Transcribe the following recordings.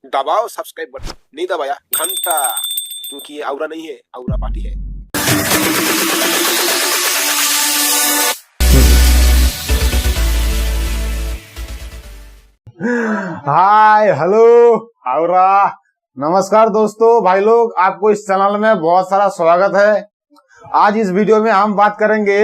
दबाओ subscribe button, नहीं दबाया घंटा, क्योंकि ये आउरा नहीं है, आउरा पार्टी है। हाय हेलो आउरा, नमस्कार दोस्तों, भाई लोग, आपको इस चैनल में बहुत सारा स्वागत है। आज इस वीडियो में हम बात करेंगे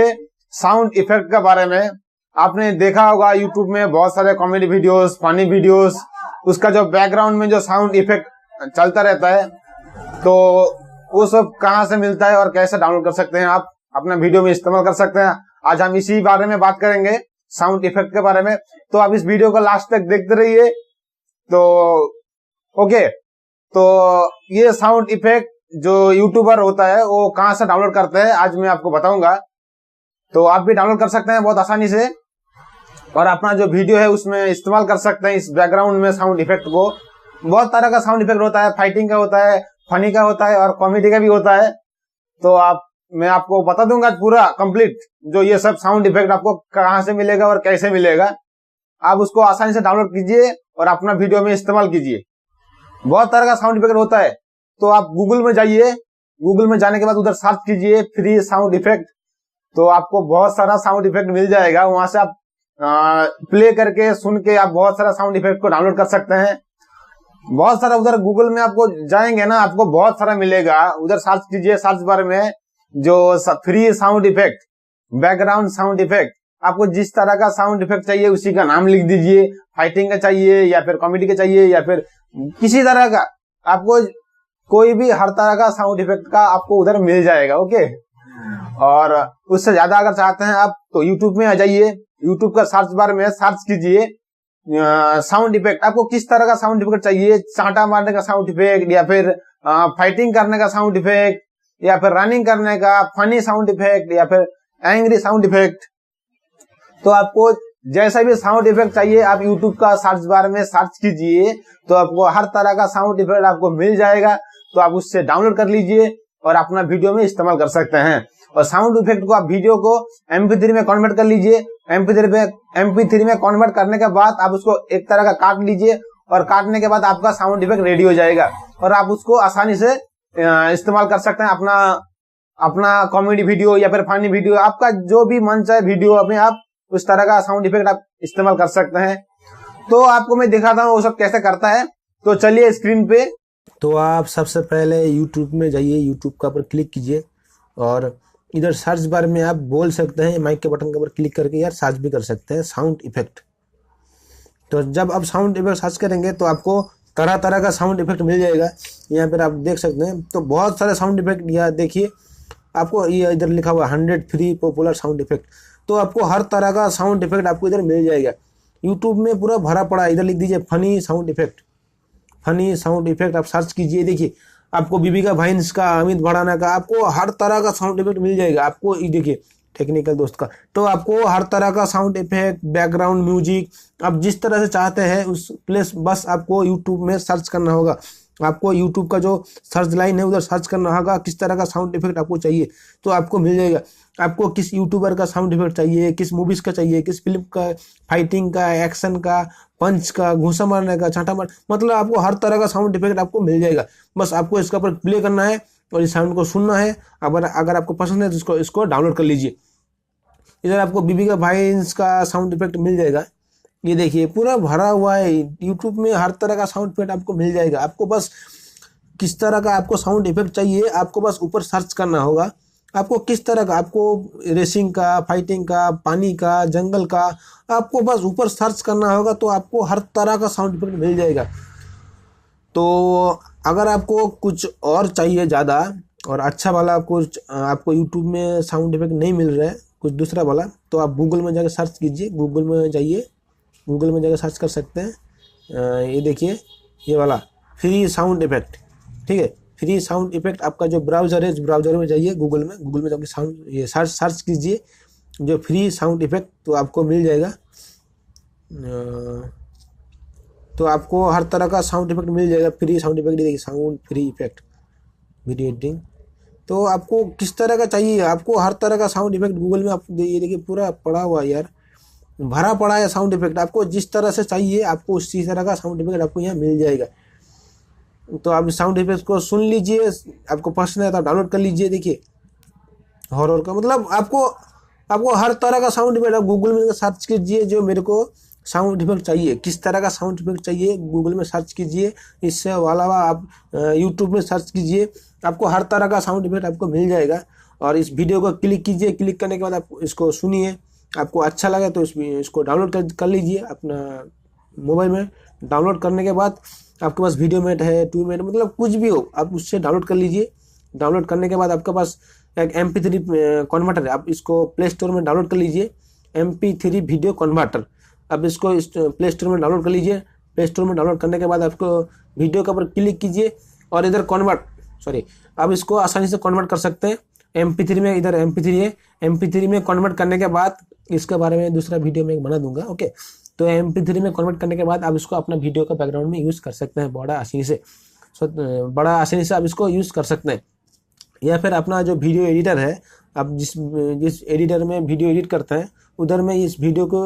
साउंड इफेक्ट के बारे में। आपने देखा होगा यूट्यूब में बहुत सारे कॉमेडी वीडियोस, फनी वीडियोस, उसका जो बैकग्राउंड में जो साउंड इफेक्ट चलता रहता है, तो वो सब कहाँ से मिलता है और कैसे डाउनलोड कर सकते हैं, आप अपने वीडियो में इस्तेमाल कर सकते हैं। आज हम इसी बारे में बात करेंगे, साउंड इफेक्ट के बारे में। तो आप इस वीडियो को लास्ट तक देखते रहिए। तो ओके, तो ये साउंड इफेक्ट जो यूट्यूबर होता है वो कहाँ से डाउनलोड करते हैं, आज मैं आपको बताऊंगा। तो आप भी डाउनलोड कर सकते हैं बहुत आसानी से, और अपना जो वीडियो है उसमें इस्तेमाल कर सकते हैं। इस बैकग्राउंड में साउंड इफेक्ट को, बहुत तरह का साउंड इफेक्ट होता है, फाइटिंग का होता है, फनी का होता है और कॉमेडी का भी होता है। तो मैं आपको बता दूंगा पूरा कंप्लीट, जो ये सब साउंड इफेक्ट आपको कहाँ से मिलेगा और कैसे मिलेगा। आप उसको आसानी से डाउनलोड कीजिए और अपना वीडियो में इस्तेमाल कीजिए। बहुत तरह का साउंड इफेक्ट होता है। तो आप गूगल में जाइए, गूगल में जाने के बाद उधर सर्च कीजिए फ्री साउंड इफेक्ट, तो आपको बहुत सारा साउंड इफेक्ट मिल जाएगा। वहां से आप प्ले करके सुन के आप बहुत सारा साउंड इफेक्ट को डाउनलोड कर सकते हैं। बहुत सारा उधर गूगल में आपको जाएंगे ना, आपको बहुत सारा मिलेगा। उधर सर्च कीजिए, सर्च बार में जो free sound effect, background sound effect, आपको जिस तरह का साउंड इफेक्ट चाहिए उसी का नाम लिख दीजिए। फाइटिंग का चाहिए या फिर कॉमेडी का चाहिए या फिर किसी तरह का, आपको कोई भी हर तरह का साउंड इफेक्ट का आपको उधर मिल जाएगा। ओके, और उससे ज्यादा अगर चाहते हैं आप तो यूट्यूब में आ जाइए। यूट्यूब का सर्च बार में सर्च कीजिए साउंड इफेक्ट। आपको किस तरह का साउंड इफेक्ट चाहिए, चांटा मारने का साउंड इफेक्ट या फिर फाइटिंग करने का साउंड इफेक्ट या फिर रनिंग करने का फनी साउंड इफेक्ट या फिर एंग्री साउंड इफेक्ट, तो आपको जैसा भी साउंड इफेक्ट चाहिए आप यूट्यूब का सर्च बार में सर्च कीजिए, तो आपको हर तरह का साउंड इफेक्ट आपको मिल जाएगा। तो आप उससे डाउनलोड कर लीजिए और अपना वीडियो में इस्तेमाल कर सकते हैं। और साउंड इफेक्ट को आप वीडियो को MP3 में कन्वर्ट कर लीजिए। MP3 में कन्वर्ट करने के बाद आप उसको एक तरह का काट लीजिए, और काटने के बाद आपका साउंड इफेक्ट रेडी हो जाएगा और आप उसको आसानी से इस्तेमाल कर सकते हैं। अपना कॉमेडी वीडियो या फिर फनी वीडियो, आपका जो भी मन चाहे वीडियो में आप उस तरह का साउंड इफेक्ट आप इस्तेमाल कर सकते हैं। तो आपको मैं दिखाता हूँ वो सब कैसे करता है। तो चलिए स्क्रीन पे। तो आप सबसे पहले YouTube में जाइए, YouTube का पर क्लिक कीजिए और इधर सर्च बार में आप बोल सकते हैं, माइक के बटन के ऊपर क्लिक करके यार सर्च भी कर सकते हैं साउंड इफेक्ट। तो जब आप साउंड इफेक्ट सर्च करेंगे तो आपको तरह तरह का साउंड इफेक्ट मिल जाएगा। यहाँ पर आप देख सकते हैं, तो बहुत सारे साउंड इफेक्ट यहाँ देखिए, आपको ये इधर लिखा हुआ 100 फ्री पॉपुलर साउंड इफेक्ट। तो आपको हर तरह का साउंड इफेक्ट आपको इधर मिल जाएगा। यूट्यूब में पूरा भरा पड़ा है। इधर लिख दीजिए funny sound effect, funny sound effect आप सर्च कीजिए। देखिए आपको बीबी का भाइंस का, अमित भड़ाना का, आपको हर तरह का साउंड इफेक्ट मिल जाएगा। आपको ये देखिए टेक्निकल दोस्त का, तो आपको हर तरह का साउंड इफेक्ट, बैकग्राउंड म्यूजिक आप जिस तरह से चाहते हैं उस प्लेस, बस आपको यूट्यूब में सर्च करना होगा। आपको यूट्यूब का जो सर्च लाइन है उधर सर्च करना होगा किस तरह का साउंड इफेक्ट आपको चाहिए, तो आपको मिल जाएगा। आपको किस यूट्यूबर का साउंड इफेक्ट चाहिए, किस मूवीज का चाहिए, किस फिल्म का, फाइटिंग का, एक्शन का, पंच का, घूसा मारने का, छाटा मार, मतलब आपको हर तरह का साउंड इफेक्ट आपको मिल जाएगा। बस आपको इसका पर प्ले करना है और इस साउंड को सुनना है। अगर आपको पसंद है तो इसको डाउनलोड कर लीजिए। इधर आपको बीबी का भाइंस का साउंड इफेक्ट मिल जाएगा। ये देखिए पूरा भरा हुआ है। यूट्यूब में हर तरह का साउंड इफेक्ट आपको मिल जाएगा। आपको बस किस तरह का आपको साउंड इफेक्ट चाहिए, आपको बस ऊपर सर्च करना होगा। आपको किस तरह का, आपको रेसिंग का, फाइटिंग का, पानी का, जंगल का, आपको बस ऊपर सर्च करना होगा, तो आपको हर तरह का साउंड इफेक्ट मिल जाएगा। तो अगर आपको कुछ और चाहिए ज़्यादा और अच्छा वाला कुछ, आपको यूट्यूब में साउंड इफेक्ट नहीं मिल रहा है कुछ दूसरा वाला, तो आप गूगल में जाकर सर्च कीजिए। गूगल में जाइए, गूगल में जाकर सर्च कर सकते हैं। ये देखिए ये वाला फ्री साउंड इफेक्ट, ठीक है, फ्री साउंड इफेक्ट। आपका जो ब्राउज़र है, उस ब्राउज़र में जाइए, गूगल में जाकर साउंड ये सर्च कीजिए जो फ्री साउंड इफेक्ट, तो आपको मिल जाएगा। तो आपको हर तरह का साउंड इफेक्ट मिल जाएगा, फ्री साउंड इफेक्ट। देखिए sound free effect, video editing, तो आपको किस तरह का चाहिए, आपको हर तरह का साउंड इफेक्ट गूगल में आप ये देखिए पूरा पड़ा हुआ है यार, भरा पड़ा है साउंड इफेक्ट। आपको जिस तरह से चाहिए आपको उसी तरह का साउंड इफेक्ट आपको यहाँ मिल जाएगा। तो आप साउंड इफेक्ट को सुन लीजिए, आपको पसंद है तो डाउनलोड कर लीजिए। देखिए हॉरर का मतलब आपको हर तरह का साउंड इफेक्ट, आप गूगल में सर्च कीजिए जो मेरे को साउंड इफेक्ट चाहिए, किस तरह का साउंड इफेक्ट चाहिए गूगल में सर्च कीजिए। इससे अलावा आप यूट्यूब में सर्च कीजिए, आपको हर तरह का साउंड इफेक्ट आपको मिल जाएगा। और इस वीडियो को क्लिक कीजिए, क्लिक करने के बाद आप इसको सुनिए, आपको अच्छा लगा तो इसको डाउनलोड कर लीजिए अपना मोबाइल में। डाउनलोड करने के बाद आपके पास वीडियो मेट है, टू मेट, मतलब कुछ भी हो आप उससे डाउनलोड कर लीजिए। डाउनलोड करने के बाद आपके पास एक MP3 कन्वर्टर है, आप इसको प्ले स्टोर में डाउनलोड कर लीजिए। MP3 वीडियो कन्वर्टर, अब इसको इस प्ले स्टोर में डाउनलोड कर लीजिए। प्ले स्टोर में डाउनलोड करने के बाद आपको वीडियो के ऊपर क्लिक कीजिए और इधर आप इसको आसानी से कन्वर्ट कर सकते हैं MP3 में। इधर MP3 है, MP3 में कन्वर्ट करने के बाद इसके बारे में दूसरा वीडियो में बना दूंगा। ओके, तो MP3 में कन्वर्ट करने के बाद आप इसको अपना वीडियो का बैकग्राउंड में यूज़ कर सकते हैं बड़ा आसानी से आप इसको यूज़ कर सकते हैं। या फिर अपना जो वीडियो एडिटर है, आप जिस एडिटर में वीडियो एडिट करते हैं उधर में इस वीडियो को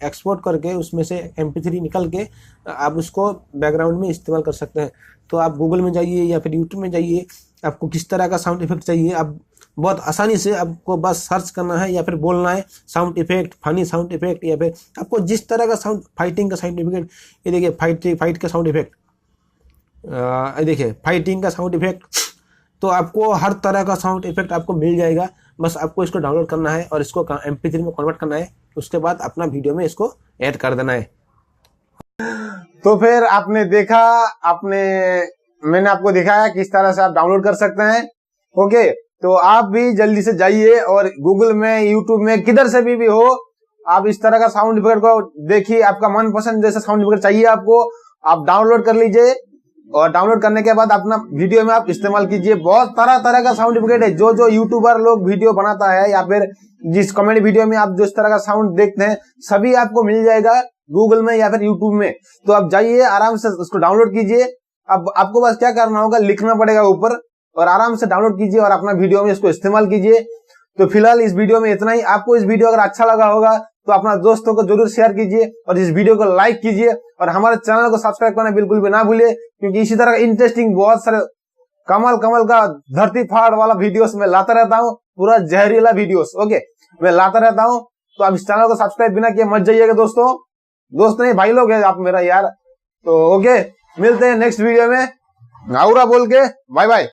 एक्सपोर्ट करके उसमें से MP3 निकल के आप उसको बैकग्राउंड में इस्तेमाल कर सकते हैं। तो आप गूगल में जाइए या फिर यूट्यूब में जाइए, आपको किस तरह का साउंड इफेक्ट चाहिए आप बहुत आसानी से आपको बस सर्च करना है या फिर बोलना है sound effect, funny sound effect, या फिर आपको जिस तरह का साउंड, फाइटिंग का साउंड इफेक्ट, ये देखिए फाइट का साउंड इफेक्ट, देखिए फाइटिंग का साउंड इफेक्ट, तो आपको हर तरह का साउंड इफेक्ट आपको मिल जाएगा। बस आपको इसको डाउनलोड करना है और इसको MP3 में कन्वर्ट करना है, उसके बाद अपना वीडियो में इसको ऐड कर देना है। तो फिर आपने देखा, मैंने आपको दिखाया किस तरह से आप डाउनलोड कर सकते हैं। ओके, तो आप भी जल्दी से जाइए और गूगल में, यूट्यूब में, किधर से भी हो, आप इस तरह का साउंड इफेक्ट को देखिए। आपका मनपसंद जैसा साउंड इफेक्ट चाहिए आपको, आप डाउनलोड कर लीजिए और डाउनलोड करने के बाद अपना वीडियो में आप इस्तेमाल कीजिए। बहुत तरह का साउंड इफेक्ट है जो यूट्यूबर लोग वीडियो बनाता है, या फिर जिस कॉमेडी वीडियो में आप जिस तरह का साउंड देखते हैं सभी आपको मिल जाएगा गूगल में या फिर यूट्यूब में। तो आप जाइए आराम से उसको डाउनलोड कीजिए। अब आपको बस क्या करना होगा, लिखना पड़ेगा ऊपर, और आराम से डाउनलोड कीजिए और अपना वीडियो में इसको इस्तेमाल कीजिए। तो फिलहाल इस वीडियो में इतना ही। आपको इस वीडियो अगर अच्छा लगा होगा तो अपना दोस्तों को जरूर शेयर कीजिए और इस वीडियो को लाइक कीजिए और हमारे चैनल को सब्सक्राइब करना बिल्कुल भी ना भूलिए, क्योंकि इसी तरह इंटरेस्टिंग बहुत सारे कमल का धरती फाड़ वाला वीडियोस मैं लाता रहता हूँ, पूरा जहरीला वीडियोस ओके मैं लाता रहता हूँ। तो आप इस चैनल को सब्सक्राइब बिना किए मत जाइएगा दोस्तों, दोस्त नहीं भाई लोग है आप मेरा यार। तो ओके, मिलते हैं नेक्स्ट वीडियो में। आउरा बोल के बाय बाय।